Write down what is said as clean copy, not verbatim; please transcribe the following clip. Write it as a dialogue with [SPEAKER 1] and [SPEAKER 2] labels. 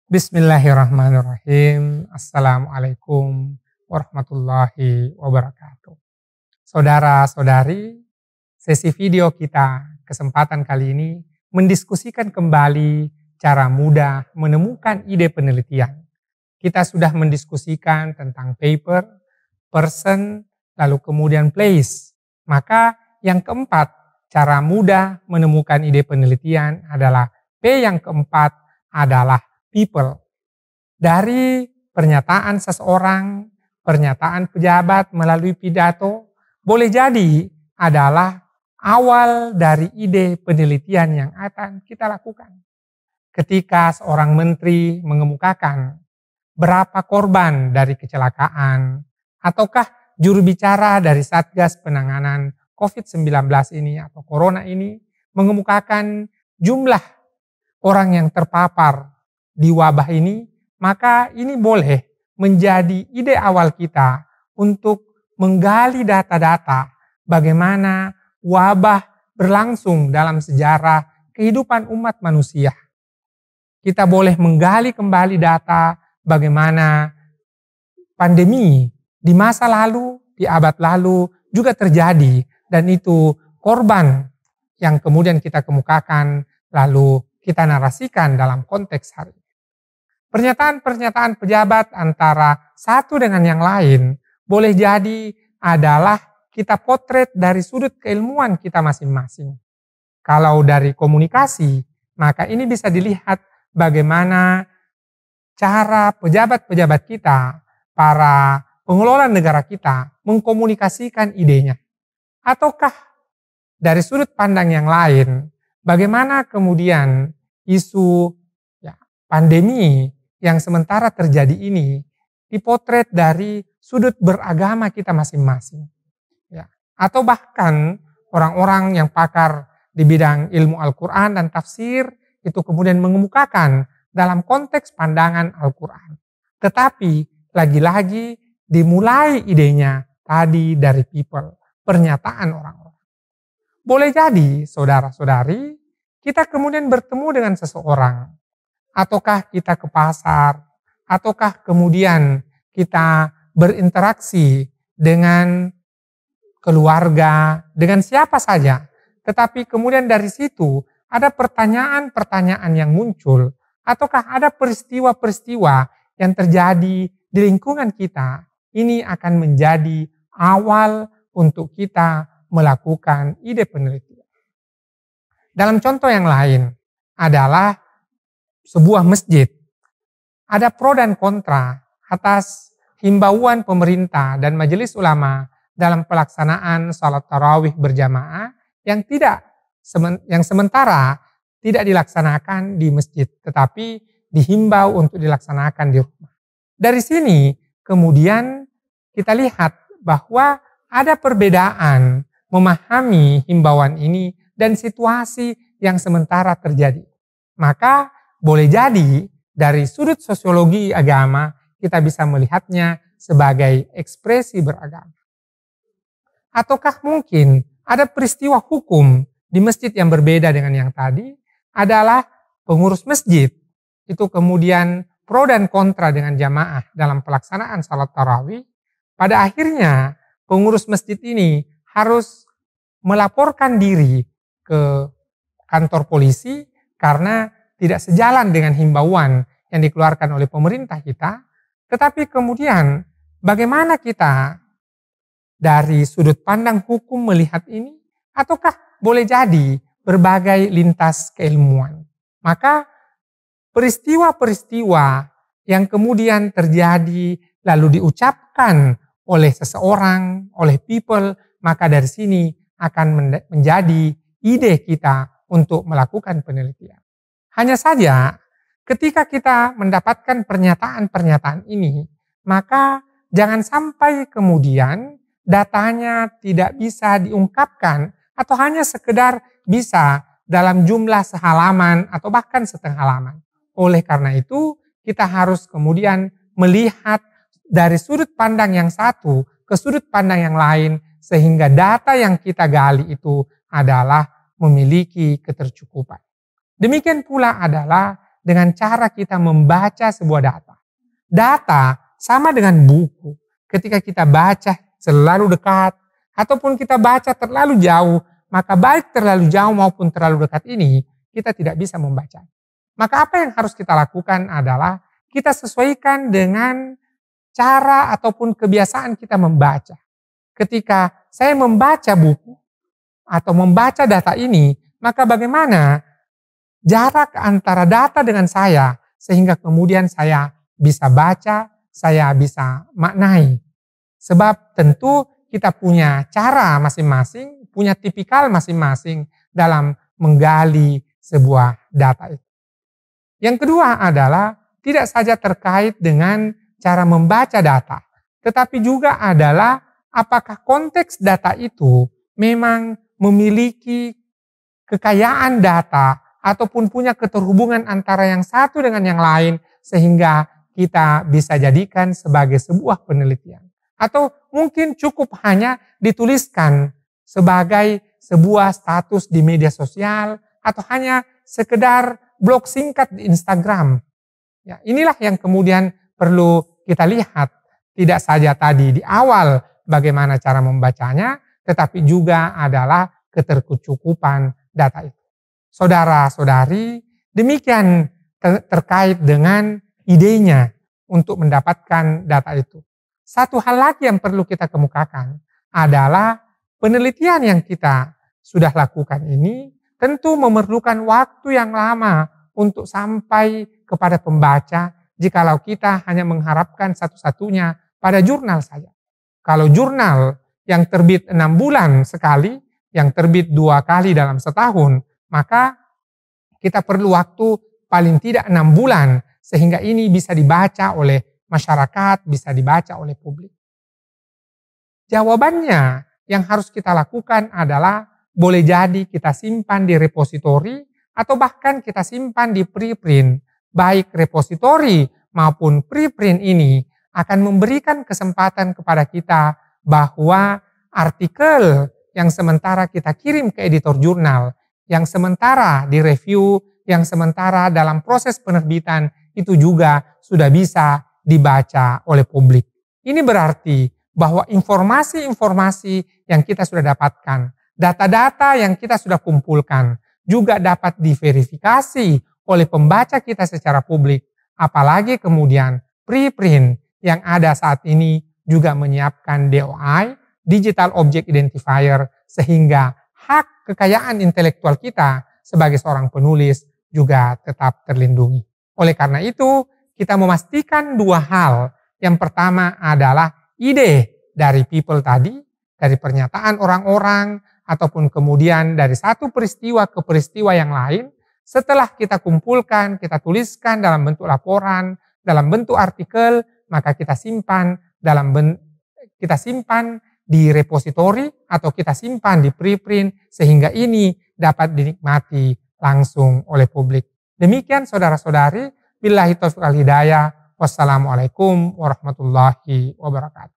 [SPEAKER 1] Bismillahirrahmanirrahim. Assalamualaikum warahmatullahi wabarakatuh. Saudara-saudari, sesi video kita kesempatan kali ini mendiskusikan kembali cara mudah menemukan ide penelitian. Kita sudah mendiskusikan tentang paper, person, lalu kemudian place. Maka yang keempat, cara mudah menemukan ide penelitian adalah P yang keempat adalah people. Dari pernyataan seseorang, pernyataan pejabat melalui pidato, boleh jadi adalah awal dari ide penelitian yang akan kita lakukan. Ketika seorang menteri mengemukakan berapa korban dari kecelakaan, ataukah juru bicara dari Satgas Penanganan COVID-19 ini atau Corona ini mengemukakan jumlah orang yang terpapar di wabah ini, maka ini boleh menjadi ide awal kita untuk menggali data-data bagaimana wabah berlangsung dalam sejarah kehidupan umat manusia. Kita boleh menggali kembali data bagaimana pandemi di masa lalu, di abad lalu juga terjadi, dan itu korban yang kemudian kita kemukakan lalu kita narasikan dalam konteks hari ini. Pernyataan-pernyataan pejabat antara satu dengan yang lain boleh jadi adalah kita potret dari sudut keilmuan kita masing-masing. Kalau dari komunikasi, maka ini bisa dilihat bagaimana cara pejabat-pejabat kita, para pengelola negara kita mengkomunikasikan idenya. Ataukah dari sudut pandang yang lain, bagaimana kemudian isu pandemi yang sementara terjadi ini dipotret dari sudut beragama kita masing-masing. Atau bahkan orang-orang yang pakar di bidang ilmu Al-Quran dan tafsir itu kemudian mengemukakan dalam konteks pandangan Al-Quran. Tetapi lagi-lagi dimulai idenya tadi dari people, pernyataan orang-orang. Boleh jadi saudara-saudari kita kemudian bertemu dengan seseorang, ataukah kita ke pasar, ataukah kemudian kita berinteraksi dengan keluarga, dengan siapa saja. Tetapi kemudian dari situ ada pertanyaan-pertanyaan yang muncul, ataukah ada peristiwa-peristiwa yang terjadi di lingkungan kita. Ini akan menjadi awal untuk kita melakukan ide penelitian. Dalam contoh yang lain adalah sebuah masjid. Ada pro dan kontra atas himbauan pemerintah dan majelis ulama dalam pelaksanaan salat tarawih berjamaah yang sementara tidak dilaksanakan di masjid, tetapi dihimbau untuk dilaksanakan di rumah. Dari sini kemudian kita lihat bahwa ada perbedaan memahami himbauan ini dan situasi yang sementara terjadi. Maka boleh jadi dari sudut sosiologi agama kita bisa melihatnya sebagai ekspresi beragama. Ataukah mungkin ada peristiwa hukum di masjid yang berbeda dengan yang tadi adalah pengurus masjid itu kemudian pro dan kontra dengan jamaah dalam pelaksanaan salat tarawih. Pada akhirnya pengurus masjid ini harus melaporkan diri ke kantor polisi karena tidak sejalan dengan himbauan yang dikeluarkan oleh pemerintah kita. Tetapi kemudian bagaimana kita dari sudut pandang hukum melihat ini? Ataukah boleh jadi berbagai lintas keilmuan? Maka peristiwa-peristiwa yang kemudian terjadi lalu diucapkan oleh seseorang, oleh people, maka dari sini akan menjadi ide kita untuk melakukan penelitian. Hanya saja ketika kita mendapatkan pernyataan-pernyataan ini, maka jangan sampai kemudian datanya tidak bisa diungkapkan atau hanya sekedar bisa dalam jumlah sehalaman atau bahkan setengah halaman. Oleh karena itu, kita harus kemudian melihat dari sudut pandang yang satu ke sudut pandang yang lain, sehingga data yang kita gali itu adalah memiliki ketercukupan. Demikian pula adalah dengan cara kita membaca sebuah data. Data sama dengan buku. Ketika kita baca selalu dekat, ataupun kita baca terlalu jauh, maka baik terlalu jauh maupun terlalu dekat ini, kita tidak bisa membaca. Maka apa yang harus kita lakukan adalah kita sesuaikan dengan cara ataupun kebiasaan kita membaca. Ketika saya membaca buku atau membaca data ini, maka bagaimana jarak antara data dengan saya sehingga kemudian saya bisa baca, saya bisa maknai. Sebab tentu kita punya cara masing-masing, punya tipikal masing-masing dalam menggali sebuah data itu. Yang kedua adalah tidak saja terkait dengan cara membaca data, tetapi juga adalah apakah konteks data itu memang memiliki kekayaan data ataupun punya keterhubungan antara yang satu dengan yang lain sehingga kita bisa jadikan sebagai sebuah penelitian. Atau mungkin cukup hanya dituliskan sebagai sebuah status di media sosial atau hanya sekedar blog singkat di Instagram. Ya, inilah yang kemudian perlu kita lihat. Tidak saja tadi di awal bagaimana cara membacanya, tetapi juga adalah ketercukupan data itu. Saudara-saudari, demikian terkait dengan idenya untuk mendapatkan data itu. Satu hal lagi yang perlu kita kemukakan adalah penelitian yang kita sudah lakukan ini tentu memerlukan waktu yang lama untuk sampai kepada pembaca jikalau kita hanya mengharapkan satu-satunya pada jurnal saja. Kalau jurnal yang terbit 6 bulan sekali, yang terbit 2 kali dalam setahun, maka kita perlu waktu paling tidak 6 bulan sehingga ini bisa dibaca oleh masyarakat, bisa dibaca oleh publik. Jawabannya yang harus kita lakukan adalah boleh jadi kita simpan di repositori atau bahkan kita simpan di preprint. Baik repositori maupun preprint ini akan memberikan kesempatan kepada kita bahwa artikel yang sementara kita kirim ke editor jurnal, yang sementara direview, yang sementara dalam proses penerbitan itu juga sudah bisa dibaca oleh publik. Ini berarti bahwa informasi-informasi yang kita sudah dapatkan, data-data yang kita sudah kumpulkan juga dapat diverifikasi oleh pembaca kita secara publik. Apalagi kemudian preprint yang ada saat ini juga menyiapkan DOI, Digital Object Identifier, sehingga hak kekayaan intelektual kita sebagai seorang penulis juga tetap terlindungi. Oleh karena itu, kita memastikan 2 hal. Yang pertama adalah ide dari people tadi, dari pernyataan orang-orang, ataupun kemudian dari satu peristiwa ke peristiwa yang lain. Setelah kita kumpulkan, kita tuliskan dalam bentuk laporan, dalam bentuk artikel, maka kita simpan di repositori atau kita simpan di preprint sehingga ini dapat dinikmati langsung oleh publik. Demikian saudara-saudari, billahi taufiq wal hidayah. Wassalamualaikum warahmatullahi wabarakatuh.